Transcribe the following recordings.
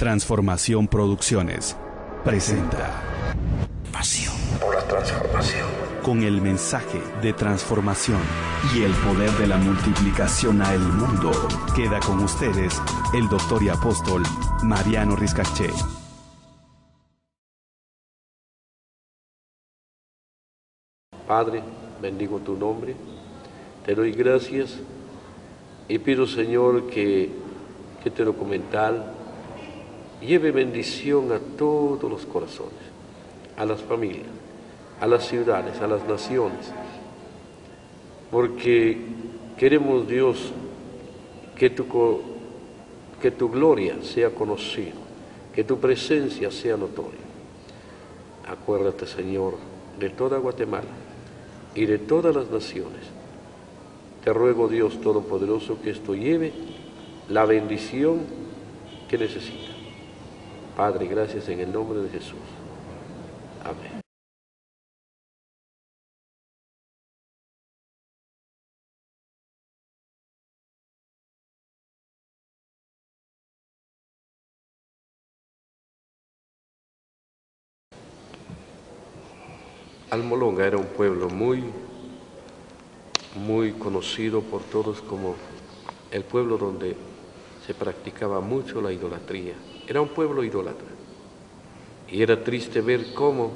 Transformación Producciones presenta Pasión por la transformación, con el mensaje de transformación y el poder de la multiplicación a el mundo. Queda con ustedes el doctor y apóstol Mariano Riscaché. Padre, bendigo tu nombre, te doy gracias y pido, Señor, que este documental lleve bendición a todos los corazones, a las familias, a las ciudades, a las naciones, porque queremos, Dios, que tu gloria sea conocida, que tu presencia sea notoria. Acuérdate, Señor, de toda Guatemala y de todas las naciones. Te ruego, Dios Todopoderoso, que esto lleve la bendición que necesita. Padre, gracias en el nombre de Jesús. Amén. Almolonga era un pueblo muy conocido por todos como el pueblo donde se practicaba mucho la idolatría. Era un pueblo idólatra. Y era triste ver cómo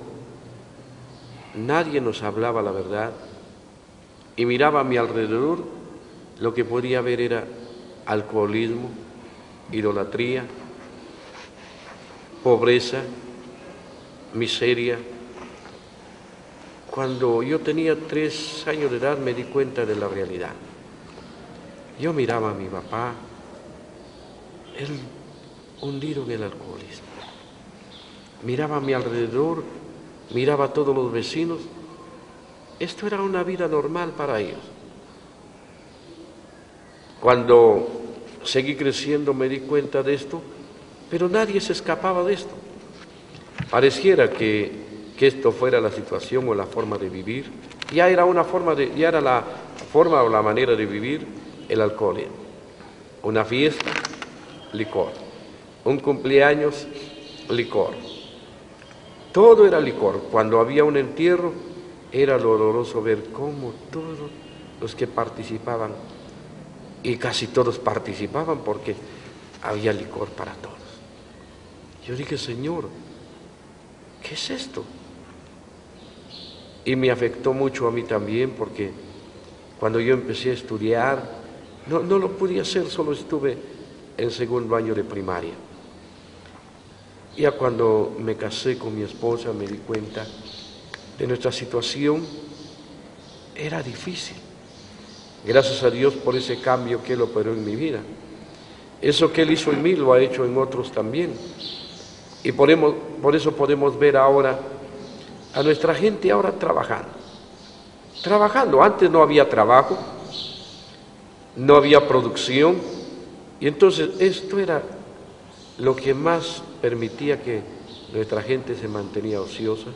nadie nos hablaba la verdad y miraba a mi alrededor, lo que podía ver era alcoholismo, idolatría, pobreza, miseria. Cuando yo tenía 3 años de edad me di cuenta de la realidad. Yo miraba a mi papá, él hundido en el alcoholismo. Miraba a mi alrededor, miraba a todos los vecinos. Esto era una vida normal para ellos. Cuando seguí creciendo me di cuenta de esto, pero nadie se escapaba de esto. Pareciera que esto fuera la situación o la forma de vivir. Ya era la forma o la manera de vivir el alcoholismo. Una fiesta, licor. Un cumpleaños, licor. Todo era licor. Cuando había un entierro, era doloroso ver cómo todos los que participaban, y casi todos participaban porque había licor para todos. Yo dije, Señor, ¿qué es esto? Y me afectó mucho a mí también, porque cuando yo empecé a estudiar, no lo pude hacer, solo estuve en 2º año de primaria. Ya cuando me casé con mi esposa me di cuenta de nuestra situación. Era difícil. Gracias a Dios por ese cambio que Él operó en mi vida. Eso que Él hizo en mí lo ha hecho en otros también. Y por eso podemos ver ahora a nuestra gente ahora trabajando. Antes no había trabajo, no había producción, y entonces esto era lo que más permitía que nuestra gente se mantenía ociosa,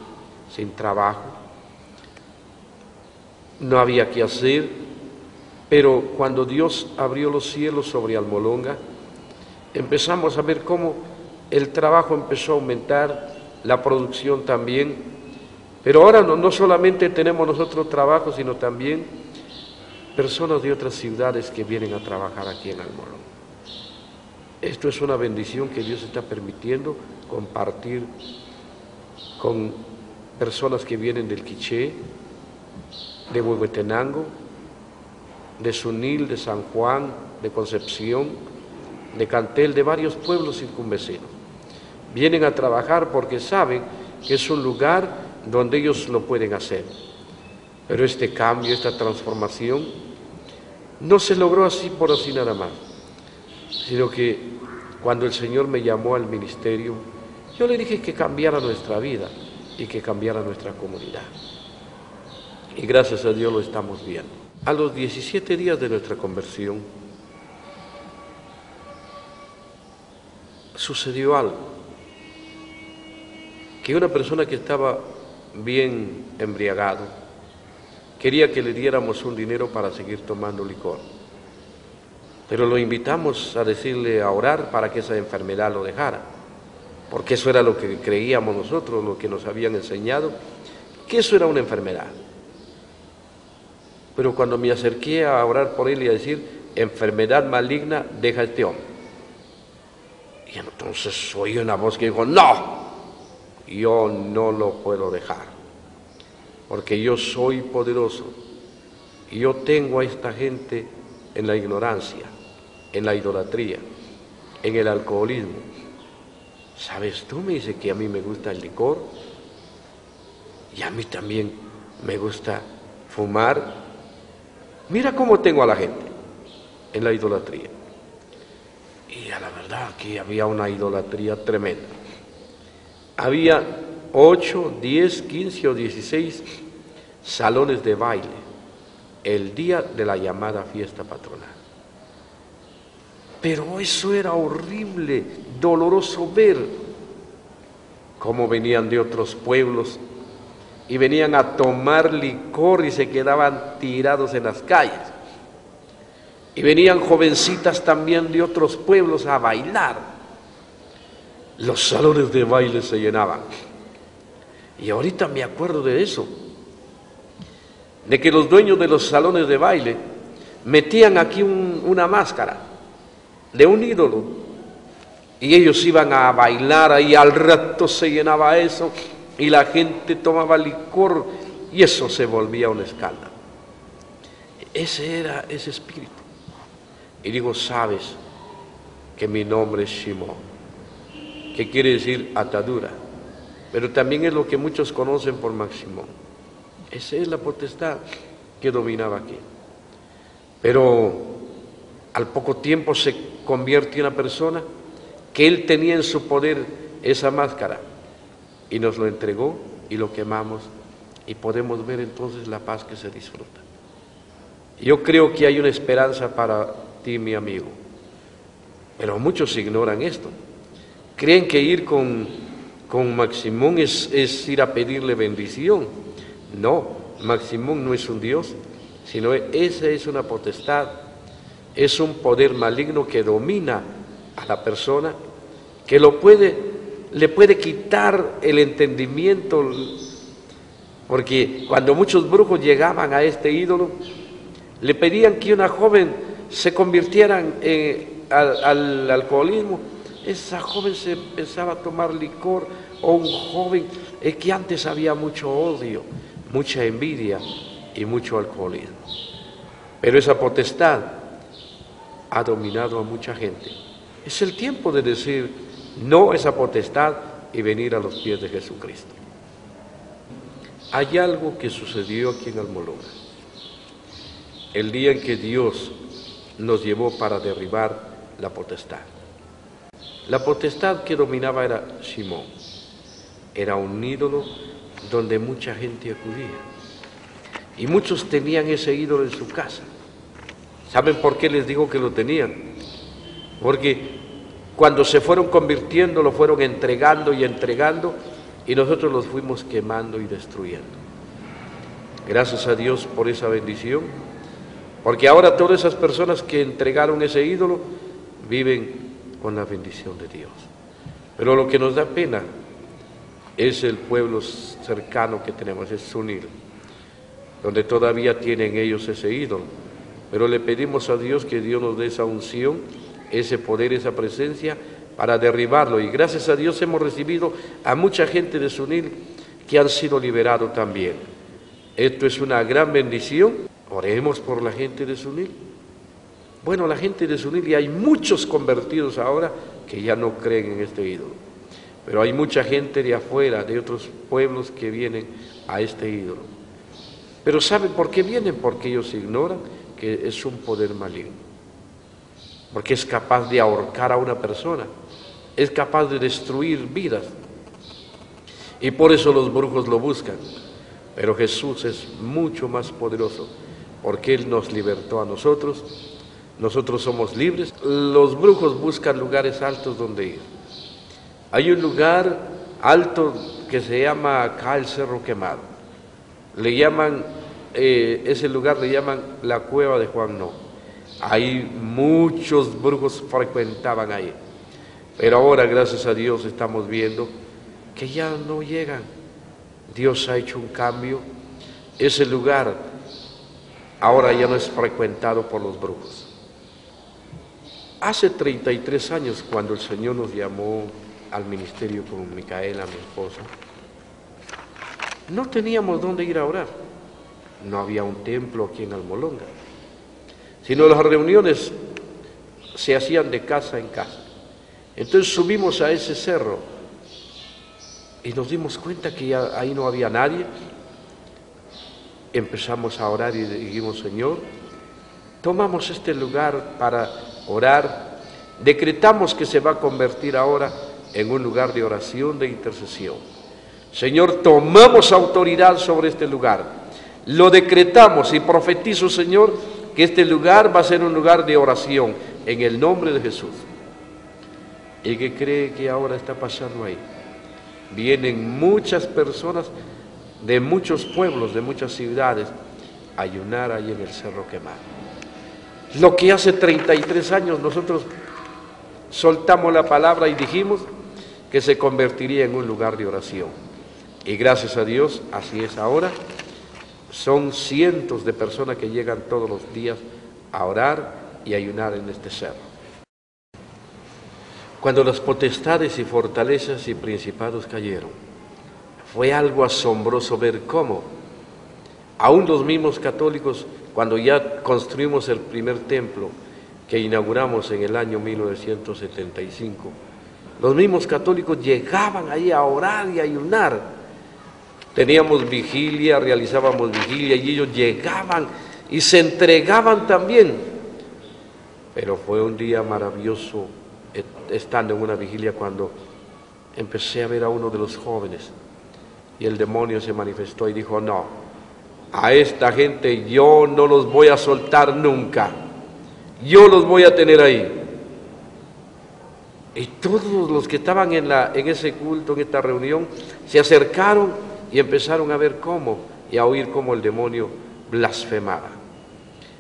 sin trabajo. No había qué hacer, pero cuando Dios abrió los cielos sobre Almolonga, empezamos a ver cómo el trabajo empezó a aumentar, la producción también. Pero ahora no solamente tenemos nosotros trabajo, sino también personas de otras ciudades que vienen a trabajar aquí en Almolonga. Esto es una bendición que Dios está permitiendo compartir con personas que vienen del Quiché, de Huehuetenango, de Sunil, de San Juan, de Concepción, de Cantel, de varios pueblos circunvecinos. Vienen a trabajar porque saben que es un lugar donde ellos lo pueden hacer. Pero este cambio, esta transformación, no se logró así por así nada más, sino que cuando el Señor me llamó al ministerio, yo le dije que cambiara nuestra vida y que cambiara nuestra comunidad. Y gracias a Dios lo estamos viendo. A los 17 días de nuestra conversión, sucedió algo, que una persona que estaba bien embriagado quería que le diéramos un dinero para seguir tomando licor, pero lo invitamos a decirle a orar para que esa enfermedad lo dejara. porque eso era lo que creíamos nosotros, lo que nos habían enseñado, que eso era una enfermedad. Pero cuando me acerqué a orar por él y a decir, enfermedad maligna, deja a este hombre. Y entonces oí una voz que dijo, no, yo no lo puedo dejar, porque yo soy poderoso y yo tengo a esta gente en la ignorancia, en la idolatría, en el alcoholismo. ¿Sabes tú? Me dice que a mí me gusta el licor y a mí también me gusta fumar. Mira cómo tengo a la gente en la idolatría. Y a la verdad que había una idolatría tremenda. Había 8, 10, 15 o 16 salones de baile el día de la llamada fiesta patronal. Pero eso era horrible, doloroso ver cómo venían de otros pueblos y venían a tomar licor y se quedaban tirados en las calles. Y venían jovencitas también de otros pueblos a bailar. Los salones de baile se llenaban. Y ahorita me acuerdo de eso, de que los dueños de los salones de baile metían aquí una máscara de un ídolo y ellos iban a bailar ahí, al rato se llenaba eso y la gente tomaba licor y eso se volvía un escándalo. Ese era ese espíritu. Y digo, sabes que mi nombre es Shimón, que quiere decir atadura, pero también es lo que muchos conocen por Maximón. Esa es la potestad que dominaba aquí. Pero al poco tiempo se convierte en una persona que él tenía en su poder esa máscara y nos lo entregó y lo quemamos y podemos ver entonces la paz que se disfruta. Yo creo que hay una esperanza para ti, mi amigo, pero muchos ignoran esto. Creen que ir con Maximón es ir a pedirle bendición. No, Maximón no es un Dios, sino esa es una potestad, es un poder maligno que domina a la persona, que le puede quitar el entendimiento, porque cuando muchos brujos llegaban a este ídolo, le pedían que una joven se convirtiera al alcoholismo. Esa joven se empezaba a tomar licor, o un joven que antes había mucho odio, mucha envidia y mucho alcoholismo. Pero esa potestad ha dominado a mucha gente. Es el tiempo de decir no a esa potestad y venir a los pies de Jesucristo. Hay algo que sucedió aquí en Almolonga. El día en que Dios nos llevó para derribar la potestad. La potestad que dominaba era Shimón. Era un ídolo donde mucha gente acudía. Y muchos tenían ese ídolo en su casa. ¿Saben por qué les digo que lo tenían? Porque cuando se fueron convirtiendo, lo fueron entregando y nosotros los fuimos quemando y destruyendo. Gracias a Dios por esa bendición, porque ahora todas esas personas que entregaron ese ídolo viven con la bendición de Dios. Pero lo que nos da pena es el pueblo cercano que tenemos, es Sunil, donde todavía tienen ellos ese ídolo. Pero le pedimos a Dios que Dios nos dé esa unción, ese poder, esa presencia para derribarlo. Y gracias a Dios hemos recibido a mucha gente de Sunil que han sido liberados también. Esto es una gran bendición. Oremos por la gente de Sunil. Bueno, la gente de Sunil, y hay muchos convertidos ahora que ya no creen en este ídolo. Pero hay mucha gente de afuera, de otros pueblos que vienen a este ídolo. Pero ¿saben por qué vienen? Porque ellos ignoran que es un poder maligno. Porque es capaz de ahorcar a una persona, es capaz de destruir vidas. Y por eso los brujos lo buscan. Pero Jesús es mucho más poderoso, porque Él nos libertó a nosotros. Nosotros somos libres. Los brujos buscan lugares altos donde ir. Hay un lugar alto que se llama acá el Cerro Quemado. Le llaman, ese lugar le llaman la Cueva de Juan No. Ahí muchos brujos frecuentaban ahí. Pero ahora, gracias a Dios, estamos viendo que ya no llegan. Dios ha hecho un cambio. Ese lugar ahora ya no es frecuentado por los brujos. Hace 33 años, cuando el Señor nos llamó al ministerio con Micaela, mi esposa, no teníamos dónde ir a orar. No había un templo aquí en Almolonga, sino las reuniones se hacían de casa en casa. Entonces subimos a ese cerro y nos dimos cuenta que ya ahí no había nadie. Empezamos a orar y dijimos: Señor, tomamos este lugar para orar, decretamos que se va a convertir ahora en un lugar de oración, de intercesión. Señor, tomamos autoridad sobre este lugar, lo decretamos y profetizo, Señor, que este lugar va a ser un lugar de oración en el nombre de Jesús. ¿Y qué cree que ahora está pasando ahí? Vienen muchas personas de muchos pueblos, de muchas ciudades, a ayunar ahí en el Cerro Quemado. Lo que hace 33 años nosotros soltamos la palabra y dijimos que se convertiría en un lugar de oración. Y gracias a Dios, así es ahora. Son cientos de personas que llegan todos los días a orar y ayunar en este cerro. Cuando las potestades y fortalezas y principados cayeron, fue algo asombroso ver cómo aún los mismos católicos, cuando ya construimos el primer templo que inauguramos en el año 1975, los mismos católicos llegaban ahí a orar y a ayunar. Teníamos vigilia, realizábamos vigilia y ellos llegaban y se entregaban también. Pero fue un día maravilloso estando en una vigilia cuando empecé a ver a uno de los jóvenes y el demonio se manifestó y dijo: no, a esta gente yo no los voy a soltar nunca, yo los voy a tener ahí. Y todos los que estaban en ese culto, en esta reunión, se acercaron y empezaron a ver cómo y a oír cómo el demonio blasfemaba.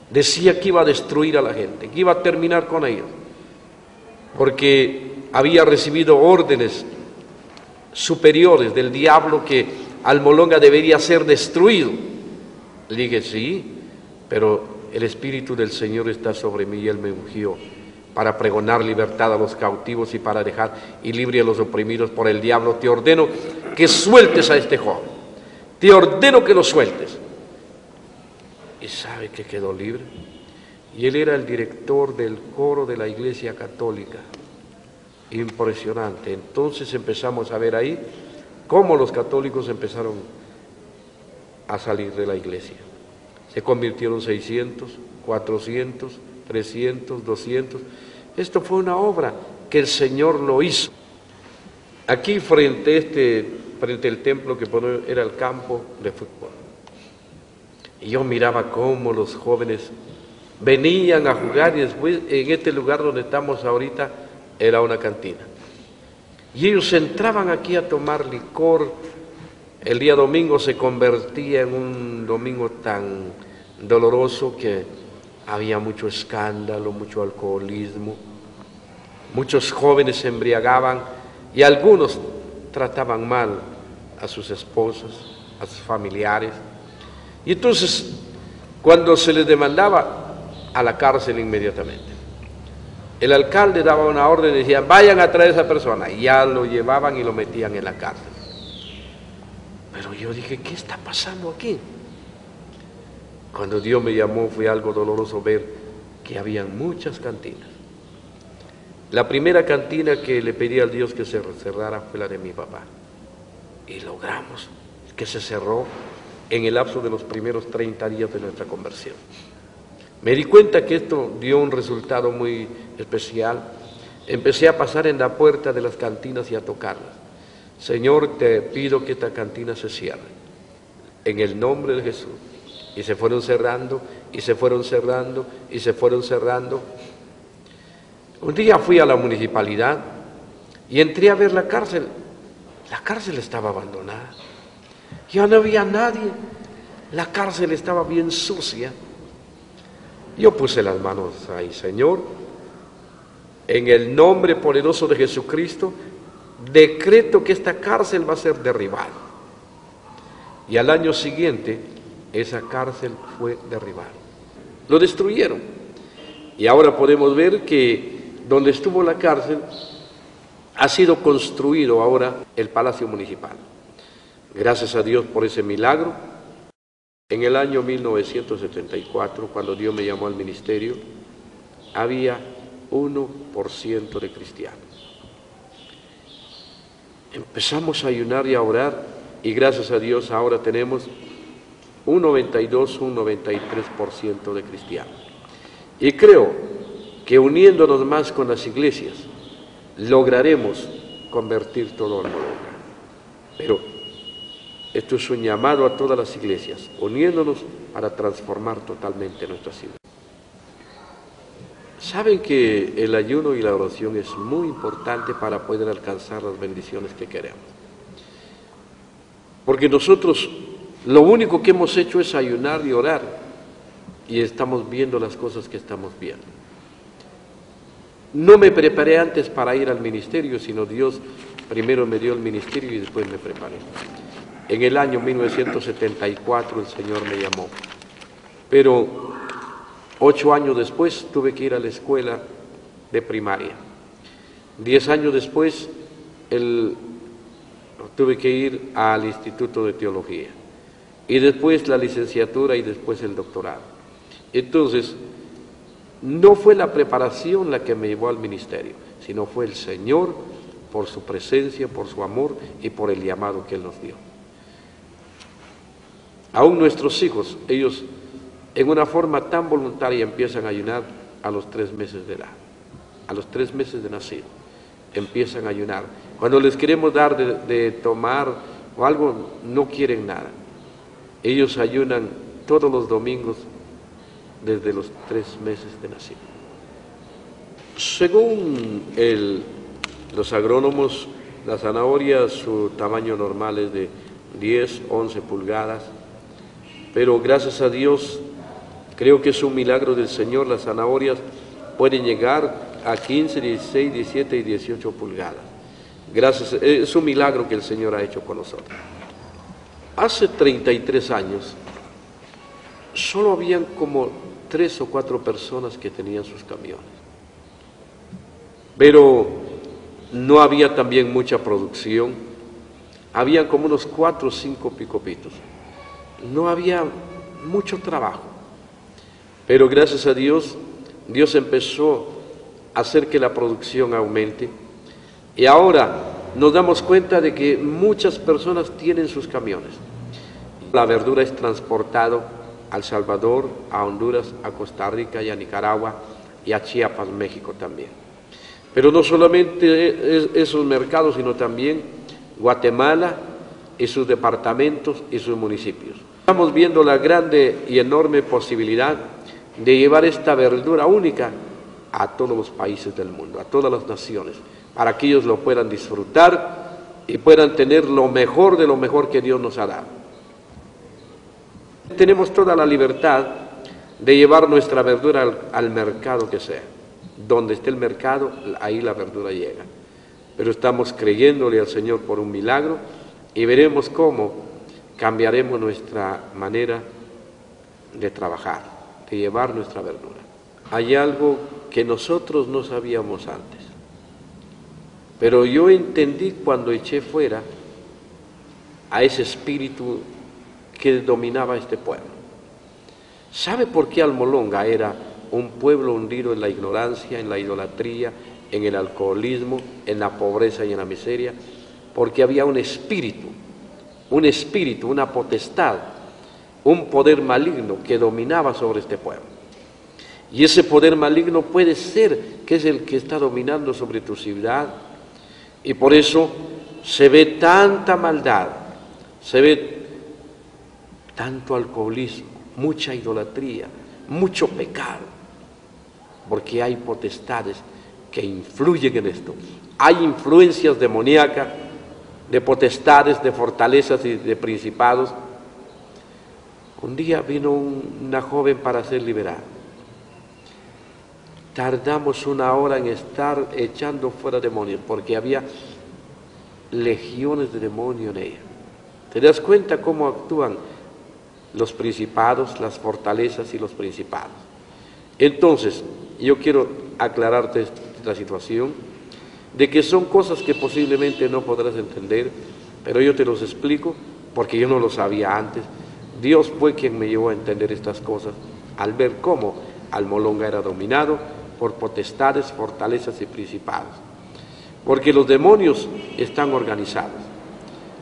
Decía que iba a destruir a la gente, que iba a terminar con ellos, porque había recibido órdenes superiores del diablo que Almolonga debería ser destruido. Le dije: sí, pero el Espíritu del Señor está sobre mí y Él me ungió para pregonar libertad a los cautivos y para dejar y libre a los oprimidos por el diablo. Te ordeno que sueltes a este joven, te ordeno que lo sueltes. ¿Y sabe que quedó libre? Y él era el director del coro de la Iglesia Católica. Impresionante. Entonces empezamos a ver ahí cómo los católicos empezaron a salir de la iglesia. Se convirtieron 600, 400, 300, 200. Esto fue una obra que el Señor lo hizo. Aquí frente al templo que era el campo de fútbol. Y yo miraba cómo los jóvenes venían a jugar y después en este lugar donde estamos ahorita era una cantina. Y ellos entraban aquí a tomar licor. El día domingo se convertía en un domingo tan doloroso que había mucho escándalo, mucho alcoholismo. Muchos jóvenes se embriagaban y algunos trataban mal a sus esposas, a sus familiares. Y entonces, cuando se les demandaba, a la cárcel inmediatamente. El alcalde daba una orden y decía: vayan a traer a esa persona, y ya lo llevaban y lo metían en la cárcel. Pero yo dije: ¿qué está pasando aquí? Cuando Dios me llamó fue algo doloroso ver que habían muchas cantinas. La primera cantina que le pedí al Dios que se cerrara fue la de mi papá, y logramos que se cerró en el lapso de los primeros 30 días de nuestra conversión. Me di cuenta que esto dio un resultado muy especial. Empecé a pasar en la puerta de las cantinas y a tocarlas. Señor, te pido que esta cantina se cierre, en el nombre de Jesús. Y se fueron cerrando, y se fueron cerrando, y se fueron cerrando. Un día fui a la municipalidad y entré a ver la cárcel. La cárcel estaba abandonada. Ya no había nadie. La cárcel estaba bien sucia. Yo puse las manos ahí: Señor, en el nombre poderoso de Jesucristo, decreto que esta cárcel va a ser derribada. Y al año siguiente, esa cárcel fue derribada. Lo destruyeron. Y ahora podemos ver que donde estuvo la cárcel ha sido construido ahora el Palacio Municipal. Gracias a Dios por ese milagro. En el año 1974, cuando Dios me llamó al ministerio, había 1% de cristianos. Empezamos a ayunar y a orar, y gracias a Dios ahora tenemos un 92, un 93% de cristianos. Y creo que uniéndonos más con las iglesias, lograremos convertir todo al Molonga. Pero esto es un llamado a todas las iglesias, uniéndonos para transformar totalmente nuestra ciudad. Saben que el ayuno y la oración es muy importante para poder alcanzar las bendiciones que queremos. Porque nosotros lo único que hemos hecho es ayunar y orar, y estamos viendo las cosas que estamos viendo. No me preparé antes para ir al ministerio, sino Dios primero me dio el ministerio y después me preparé. En el año 1974 el Señor me llamó, pero 8 años después tuve que ir a la escuela de primaria. 10 años después tuve que ir al Instituto de Teología. Y después la licenciatura y después el doctorado. Entonces, no fue la preparación la que me llevó al ministerio, sino fue el Señor por su presencia, por su amor y por el llamado que Él nos dio. Aún nuestros hijos, ellos en una forma tan voluntaria empiezan a ayunar a los 3 meses de edad, a los 3 meses de nacido, empiezan a ayunar. Cuando les queremos dar de tomar o algo, no quieren nada. Ellos ayunan todos los domingos desde los 3 meses de nacido. Según los agrónomos, la zanahoria, su tamaño normal es de 10, 11 pulgadas, pero gracias a Dios, creo que es un milagro del Señor, las zanahorias pueden llegar a 15, 16, 17 y 18 pulgadas. Es un milagro que el Señor ha hecho con nosotros. Hace 33 años, solo habían como 3 o 4 personas que tenían sus camiones. Pero no había también mucha producción. Habían como unos 4 o 5 picopitos. No había mucho trabajo. Pero gracias a Dios, Dios empezó a hacer que la producción aumente. Y ahora nos damos cuenta de que muchas personas tienen sus camiones. La verdura es transportada a El Salvador, a Honduras, a Costa Rica y a Nicaragua y a Chiapas, México también. Pero no solamente esos mercados, sino también Guatemala y sus departamentos y sus municipios. Estamos viendo la grande y enorme posibilidad de llevar esta verdura única a todos los países del mundo, a todas las naciones, para que ellos lo puedan disfrutar y puedan tener lo mejor de lo mejor que Dios nos ha dado. Tenemos toda la libertad de llevar nuestra verdura al mercado que sea. Donde esté el mercado, ahí la verdura llega. Pero estamos creyéndole al Señor por un milagro y veremos cómo cambiaremos nuestra manera de trabajar, de llevar nuestra verdura. Hay algo que nosotros no sabíamos antes, pero yo entendí cuando eché fuera a ese espíritu que dominaba este pueblo. ¿Sabe por qué Almolonga era un pueblo hundido en la ignorancia, en la idolatría, en el alcoholismo, en la pobreza y en la miseria? Porque había un espíritu, una potestad, un poder maligno que dominaba sobre este pueblo. Y ese poder maligno puede ser que es el que está dominando sobre tu ciudad, y por eso se ve tanta maldad, se ve tanto alcoholismo, mucha idolatría, mucho pecado, porque hay potestades que influyen en esto. Hay influencias demoníacas, de potestades, de fortalezas y de principados. Un día vino una joven para ser liberada. tardamos 1 hora en estar echando fuera demonios, porque había legiones de demonios en ella. ¿Te das cuenta cómo actúan los principados, las fortalezas y los principados? Entonces, yo quiero aclararte esta situación, de que son cosas que posiblemente no podrás entender, pero yo te los explico, porque yo no lo sabía antes. Dios fue quien me llevó a entender estas cosas, al ver cómo Almolonga era dominado por potestades, fortalezas y principados. Porque los demonios están organizados.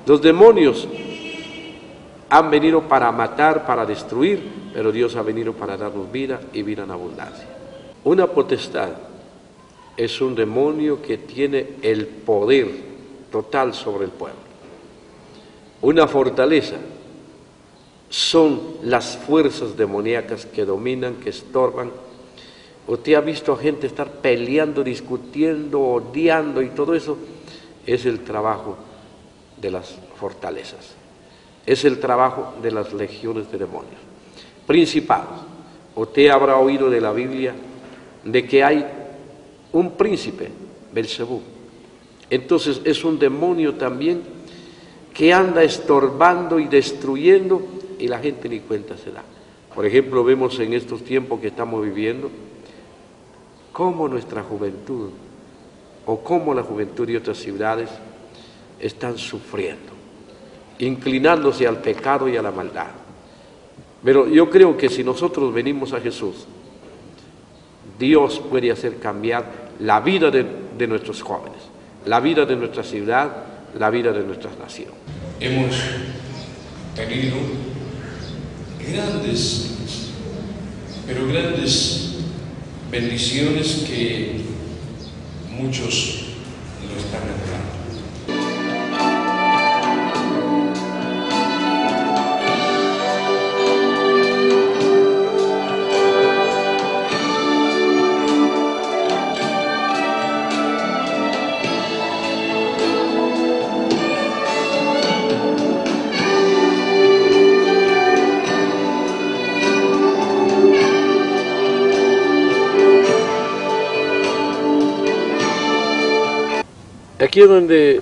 Los demonios han venido para matar, para destruir, pero Dios ha venido para darnos vida y vida en abundancia. Una potestad es un demonio que tiene el poder total sobre el pueblo. Una fortaleza son las fuerzas demoníacas que dominan, que estorban. Usted ha visto a gente estar peleando, discutiendo, odiando, y todo eso es el trabajo de las fortalezas. Es el trabajo de las legiones de demonios. Principados. Usted habrá oído de la Biblia de que hay un príncipe, Belcebú. Entonces es un demonio también que anda estorbando y destruyendo, y la gente ni cuenta se da. Por ejemplo, vemos en estos tiempos que estamos viviendo cómo nuestra juventud, o cómo la juventud de otras ciudades están sufriendo, inclinándose al pecado y a la maldad. Pero yo creo que si nosotros venimos a Jesús, Dios puede hacer cambiar la vida de nuestros jóvenes, la vida de nuestra ciudad, la vida de nuestra nación. Hemos tenido grandes, pero grandes bendiciones que muchos lo están anhelando. Aquí es donde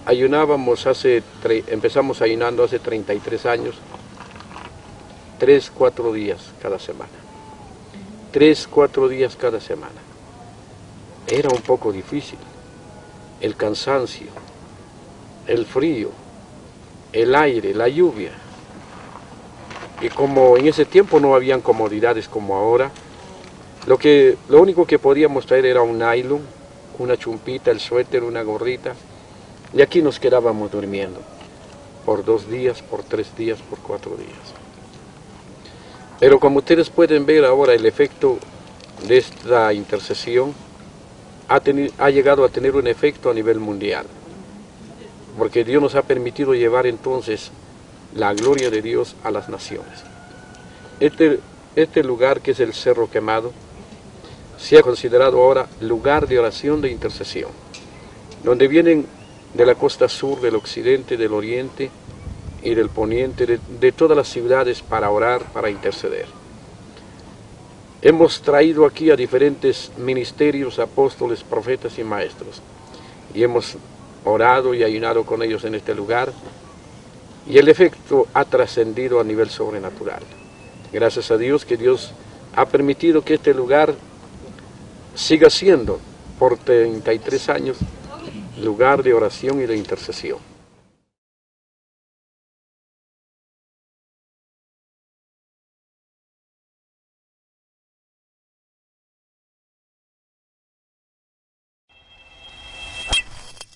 ayunábamos empezamos ayunando hace 33 años, 3-4 días cada semana. 3-4 días cada semana. Era un poco difícil. El cansancio, el frío, el aire, la lluvia. Y como en ese tiempo no habían comodidades como ahora, lo único que podíamos traer era un nylon, una chumpita, el suéter, una gorrita, y aquí nos quedábamos durmiendo por 2 días, por 3 días, por 4 días. Pero como ustedes pueden ver ahora, el efecto de esta intercesión ha llegado a tener un efecto a nivel mundial, porque Dios nos ha permitido llevar entonces la gloria de Dios a las naciones. Este lugar, que es el Cerro Quemado, se ha considerado ahora lugar de oración de intercesión, donde vienen de la costa sur, del occidente, del oriente y del poniente, de todas las ciudades para orar, para interceder. Hemos traído aquí a diferentes ministerios, apóstoles, profetas y maestros, y hemos orado y ayunado con ellos en este lugar, y el efecto ha trascendido a nivel sobrenatural. Gracias a Dios, que Dios ha permitido que este lugar siga siendo por 33 años lugar de oración y de intercesión.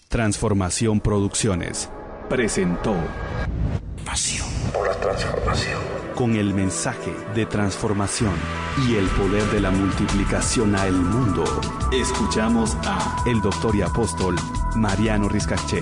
Transformación Producciones presentó Pasión por la transformación. Con el mensaje de transformación y el poder de la multiplicación a el mundo. Escuchamos a el doctor y apóstol Mariano Riscaché.